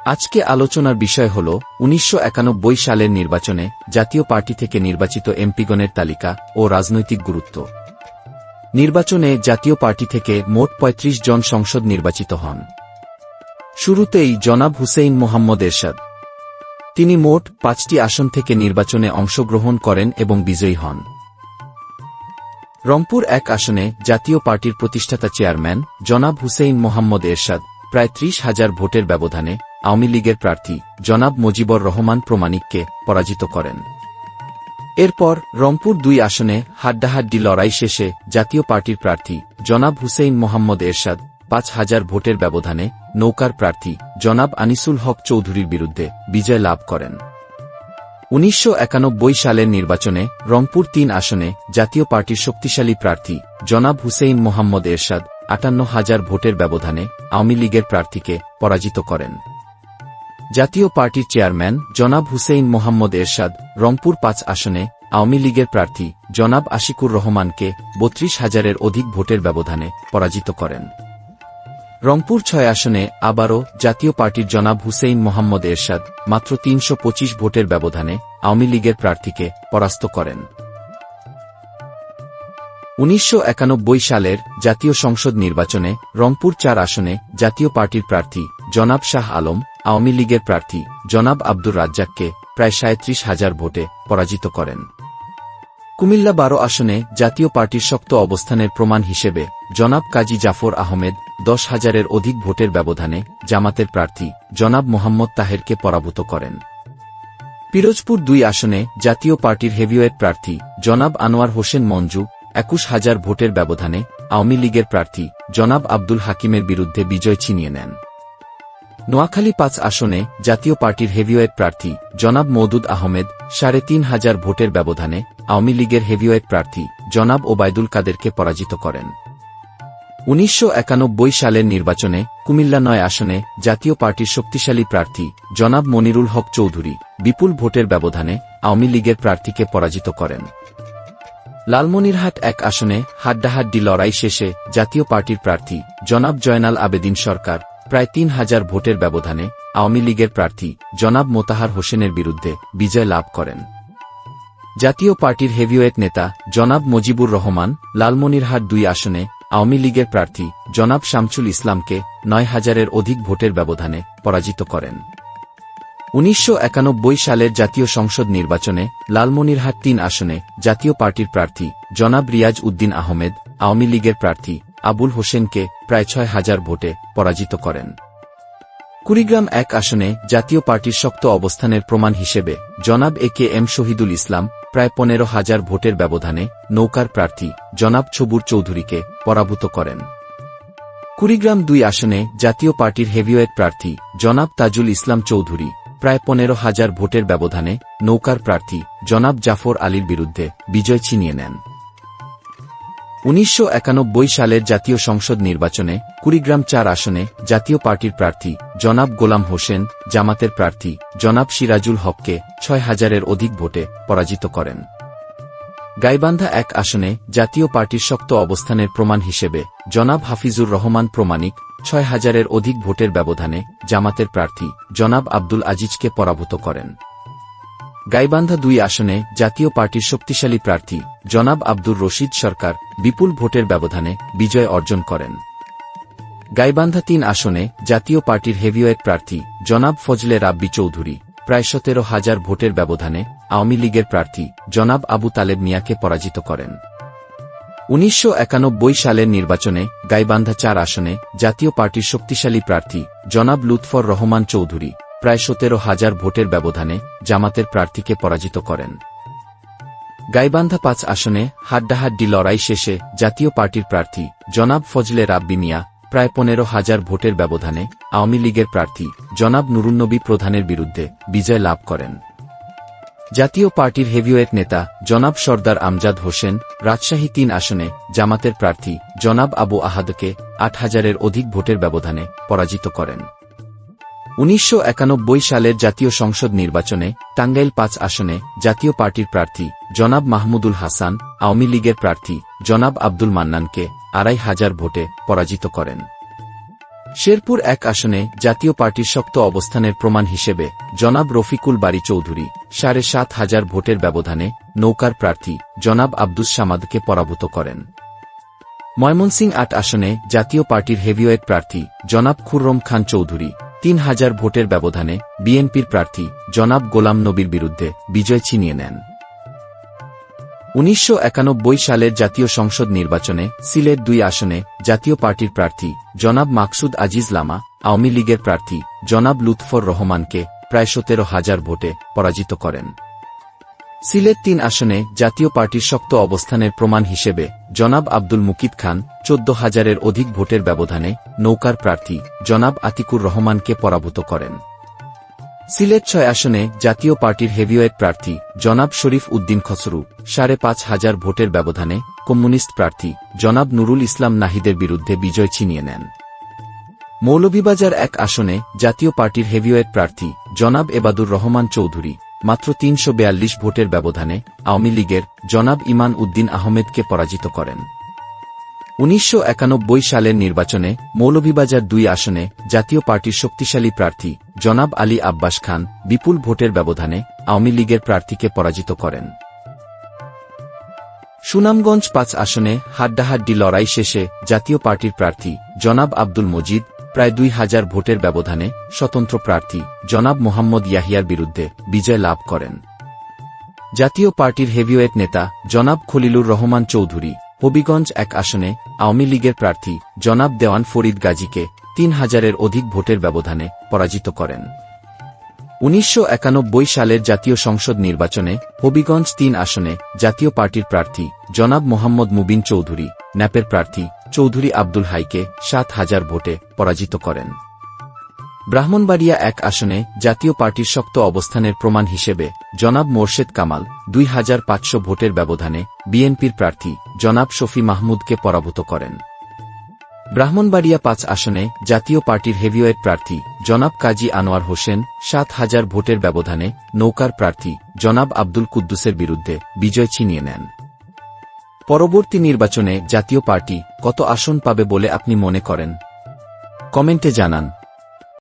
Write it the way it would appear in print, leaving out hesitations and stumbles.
আজকে আলোচনার বিষয় হল ১৯৯১ সালের নির্বাচনে জাতীয় পার্টি থেকে নির্বাচিত এমপিগণের তালিকা ও রাজনৈতিক গুরুত্ব। নির্বাচনে জাতীয় পার্টি থেকে মোট ৩৫ জন সংসদ নির্বাচিত হন। শুরুতেই জনাব হুসেইন মোহাম্মদ এরশাদ। তিনি মোট ৫টি আসন থেকে নির্বাচনে অংশগ্রহণ করেন এবং বিজয়ী হন। রংপুর ১ আসনে জাতীয় পার্টির প্রতিষ্ঠাতা চেয়ারম্যান জনাব হুসেইন মোহাম্মদ এরশাদ প্রায় ৩০,০০০ ভোটের ব্যবধানে আওয়ামী লীগের প্রার্থী জনাব মুজিবুর রহমান প্রমাণিককে পরাজিত করেন। এরপর রংপুর ২ আসনে হাড্ডাহাড্ডি লড়াই শেষে জাতীয় পার্টির প্রার্থী জনাব হুসেইন মোহাম্মদ এরশাদ ৫,০০০ ভোটের ব্যবধানে নৌকার প্রার্থী জনাব আনিসুল হক চৌধুরীর বিরুদ্ধে বিজয় লাভ করেন। ১৯৯১ সালের নির্বাচনে রংপুর ৩ আসনে জাতীয় পার্টির শক্তিশালী প্রার্থী জনাব হুসেইন মোহাম্মদ এরশাদ ৫৮,০০০ ভোটের ব্যবধানে আওয়ামী লীগের প্রার্থীকে পরাজিত করেন। জাতীয় পার্টির চেয়ারম্যান জনাব হুসেইন মোহাম্মদ এরশাদ রংপুর ৫ আসনে আওয়ামী লীগের প্রার্থী জনাব আশিকুর রহমানকে ৩২,০০০-এর অধিক ভোটের ব্যবধানে পরাজিত করেন। রংপুর ৬ আসনে আবারও জাতীয় পার্টির জনাব হুসেইন মোহাম্মদ এরশাদ মাত্র ৩২৫ ভোটের ব্যবধানে আওয়ামী লীগের প্রার্থীকে পরাস্ত করেন। ১৯৯১ সালের জাতীয় সংসদ নির্বাচনে রংপুর ৪ আসনে জাতীয় পার্টির প্রার্থী জনাব শাহ আলম আওয়ামী লীগের প্রার্থী জনাব আব্দুর রাজ্জাককে প্রায় ৩৭,০০০ ভোটে পরাজিত করেন। কুমিল্লা ১২ আসনে জাতীয় পার্টির শক্ত অবস্থানের প্রমাণ হিসেবে জনাব কাজী জাফর আহমেদ ১০,০০০-এর অধিক ভোটের ব্যবধানে জামাতের প্রার্থী জনাব মোহাম্মদ তাহেরকে পরাভূত করেন। পিরোজপুর ২ আসনে জাতীয় পার্টির হেভিওয়েট প্রার্থী জনাব আনোয়ার হোসেন মঞ্জু ২১,০০০ ভোটের ব্যবধানে আওয়ামী লীগের প্রার্থী জনাব আব্দুল হাকিমের বিরুদ্ধে বিজয় ছিনিয়ে নেন। নোয়াখালী ৫ আসনে জাতীয় পার্টির হেভিওয়েট প্রার্থী জনাব মওদুদ আহমেদ ৩৫,০০০ ভোটের ব্যবধানে আওয়ামী লীগের হেভিওয়েট প্রার্থী জনাব ওবায়দুল কাদেরকে পরাজিত করেন। ১৯৯১ সালের নির্বাচনে কুমিল্লা ৯ আসনে জাতীয় পার্টির শক্তিশালী প্রার্থী জনাব মনিরুল হক চৌধুরী বিপুল ভোটের ব্যবধানে আওয়ামী লীগের প্রার্থীকে পরাজিত করেন। লালমনিরহাট ১ আসনে হাড্ডাহাড্ডি লড়াই শেষে জাতীয় পার্টির প্রার্থী জনাব জয়নাল আবেদিন সরকার প্রায় ৩,০০০ ভোটের ব্যবধানে আওয়ামী লীগের প্রার্থী জনাব মোতাহার হোসেনের বিরুদ্ধে বিজয় লাভ করেন। জাতীয় পার্টির হেভিওয়েট নেতা জনাব মুজিবুর রহমান লালমনিরহাট ২ আসনে আওয়ামী লীগের প্রার্থী জনাব শামসুল ইসলামকে ৯,০০০-এর অধিক ভোটের ব্যবধানে পরাজিত করেন। ১৯৯১ সালের জাতীয় সংসদ নির্বাচনে লালমনিরহাট ৩ আসনে জাতীয় পার্টির প্রার্থী জনাব রিয়াজ উদ্দিন আহমেদ আওয়ামী লীগের প্রার্থী আবুল হোসেনকে প্রায় ৬,০০০ ভোটে পরাজিত করেন। কুড়িগ্রাম ১ আসনে জাতীয় পার্টির শক্ত অবস্থানের প্রমাণ হিসেবে জনাব এ কে এম শহীদুল ইসলাম প্রায় ১৫,০০০ ভোটের ব্যবধানে নৌকার প্রার্থী জনাব ছবুর চৌধুরীকে পরাভূত করেন। কুড়িগ্রাম ২ আসনে জাতীয় পার্টির হেভিওয়েট প্রার্থী জনাব তাজুল ইসলাম চৌধুরী প্রায় ১৫,০০০ ভোটের ব্যবধানে নৌকার প্রার্থী জনাব জাফর আলীর বিরুদ্ধে বিজয় ছিনিয়ে নেন। ১৯৯১ সালের জাতীয় সংসদ নির্বাচনে কুড়িগ্রাম ৪ আসনে জাতীয় পার্টির প্রার্থী জনাব গোলাম হোসেন জামাতের প্রার্থী জনাব সিরাজুল হককে ৬,০০০-এর অধিক ভোটে পরাজিত করেন। গাইবান্ধা ১ আসনে জাতীয় পার্টির শক্ত অবস্থানের প্রমাণ হিসেবে জনাব হাফিজুর রহমান প্রমাণিক ৬,০০০-এর অধিক ভোটের ব্যবধানে জামাতের প্রার্থী জনাব আব্দুল আজিজকে পরাভূত করেন। গাইবান্ধা ২ আসনে জাতীয় পার্টির শক্তিশালী প্রার্থী জনাব আব্দুর রশিদ সরকার বিপুল ভোটের ব্যবধানে বিজয় অর্জন করেন। গাইবান্ধা ৩ আসনে জাতীয় পার্টির হেভিওয়েট প্রার্থী জনাব ফজলে রাব্বি চৌধুরী প্রায় ১৭,০০০ ভোটের ব্যবধানে আওয়ামী লীগের প্রার্থী জনাব আবু তালেব মিয়াকে পরাজিত করেন। ১৯৯১ সালের নির্বাচনে গাইবান্ধা ৪ আসনে জাতীয় পার্টির শক্তিশালী প্রার্থী জনাব লুৎফর রহমান চৌধুরী প্রায় ১৭,০০০ ভোটের ব্যবধানে জামাতের প্রার্থীকে পরাজিত করেন। গাইবান্ধা ৫ আসনে হাড্ডাহাড্ডি লড়াই শেষে জাতীয় পার্টির প্রার্থী জনাব ফজলে রাব্বি মিয়া প্রায় ১৫,০০০ ভোটের ব্যবধানে আওয়ামী লীগের প্রার্থী জনাব নুরুন্নবী প্রধানের বিরুদ্ধে বিজয় লাভ করেন। জাতীয় পার্টির হেভিওয়েট নেতা জনাব সরদার আমজাদ হোসেন রাজশাহী ৩ আসনে জামাতের প্রার্থী জনাব আবু আহাদকে ৮,০০০-এর অধিক ভোটের ব্যবধানে পরাজিত করেন। ১৯৯১ সালের জাতীয় সংসদ নির্বাচনে টাঙ্গাইল ৫ আসনে জাতীয় পার্টির প্রার্থী জনাব মাহমুদুল হাসান আওয়ামী লীগের প্রার্থী জনাব আব্দুল মান্নানকে ২৫০০ ভোটে পরাজিত করেন। শেরপুর ১ আসনে জাতীয় পার্টির শক্ত অবস্থানের প্রমাণ হিসেবে জনাব রফিকুল বারী চৌধুরী ৭,৫০০ ভোটের ব্যবধানে নৌকার প্রার্থী জনাব আব্দুস সামাদকে পরাভূত করেন। ময়মনসিংহ ৮ আসনে জাতীয় পার্টির হেভিওয়েট প্রার্থী জনাব খুররম খান চৌধুরী ৩,০০০ ভোটের ব্যবধানে বিএনপির প্রার্থী জনাব গোলাম নবীর বিরুদ্ধে বিজয় ছিনিয়ে নেন। ১৯৯১ সালের জাতীয় সংসদ নির্বাচনে সিলেট ২ আসনে জাতীয় পার্টির প্রার্থী জনাব মাকসুদ আজিজ লামা আওয়ামী লীগের প্রার্থী জনাব লুৎফর রহমানকে প্রায় ১৭,০০০ ভোটে পরাজিত করেন। সিলেট ৩ আসনে জাতীয় পার্টির শক্ত অবস্থানের প্রমাণ হিসেবে জনাব আব্দুল মুকিত খান ১৪,০০০-এর অধিক ভোটের ব্যবধানে নৌকার প্রার্থী জনাব আতিকুর রহমানকে পরাভূত করেন। সিলেট ৬ আসনে জাতীয় পার্টির হেভিওয়েট প্রার্থী জনাব শরীফ উদ্দিন খসরু ৫,৫০০ ভোটের ব্যবধানে কমিউনিস্ট প্রার্থী জনাব নুরুল ইসলাম নাহিদের বিরুদ্ধে বিজয় ছিনিয়ে নেন। মৌলভীবাজার ১ আসনে জাতীয় পার্টির হেভিওয়েট প্রার্থী জনাব এবাদুর রহমান চৌধুরী মাত্র ৩৪২ ভোটের ব্যবধানে আওয়ামী লীগের জনাব ইমান উদ্দিন আহমেদকে পরাজিত করেন। ১৯৯১ সালের নির্বাচনে মৌলভীবাজার ২ আসনে জাতীয় পার্টির শক্তিশালী প্রার্থী জনাব আলী আব্বাস খান বিপুল ভোটের ব্যবধানে আওয়ামী লীগের প্রার্থীকে পরাজিত করেন। সুনামগঞ্জ ৫ আসনে হাড্ডাহাড্ডি লড়াই শেষে জাতীয় পার্টির প্রার্থী জনাব আব্দুল মজিদ প্রায় ২,০০০ ভোটের ব্যবধানে স্বতন্ত্র প্রার্থী জনাব মোহাম্মদ ইয়াহিয়ার বিরুদ্ধে বিজয় লাভ করেন। জাতীয় পার্টির হেভিওয়েট নেতা জনাব খলিলুর রহমান চৌধুরী হবিগঞ্জ ১ আসনে আওয়ামী লীগের প্রার্থী জনাব দেওয়ান ফরিদ গাজীকে ৩,০০০-এর অধিক ভোটের ব্যবধানে পরাজিত করেন। ১৯৯১ সালের জাতীয় সংসদ নির্বাচনে হবিগঞ্জ ৩ আসনে জাতীয় পার্টির প্রার্থী জনাব মোহাম্মদ মুবিন চৌধুরী ন্যাপের প্রার্থী চৌধুরী আব্দুল হাইকে ৭,০০০ ভোটে পরাজিত করেন। ব্রাহ্মণবাড়িয়া ১ আসনে জাতীয় পার্টির শক্ত অবস্থানের প্রমাণ হিসেবে জনাব মোরশেদ কামাল ২,৫০০ ভোটের ব্যবধানে বিএনপির প্রার্থী জনাব শফি মাহমুদকে পরাভূত করেন। ব্রাহ্মণবাড়িয়া ৫ আসনে জাতীয় পার্টির হেভিওয়েট প্রার্থী জনাব কাজী আনোয়ার হোসেন ৭,০০০ ভোটের ব্যবধানে নৌকার প্রার্থী জনাব আব্দুল কুদ্দুসের বিরুদ্ধে বিজয় ছিনিয়ে নেন। পরবর্তী নির্বাচনে জাতীয় পার্টি কত আসন পাবে বলে আপনি মনে করেন? কমেন্টে জানান।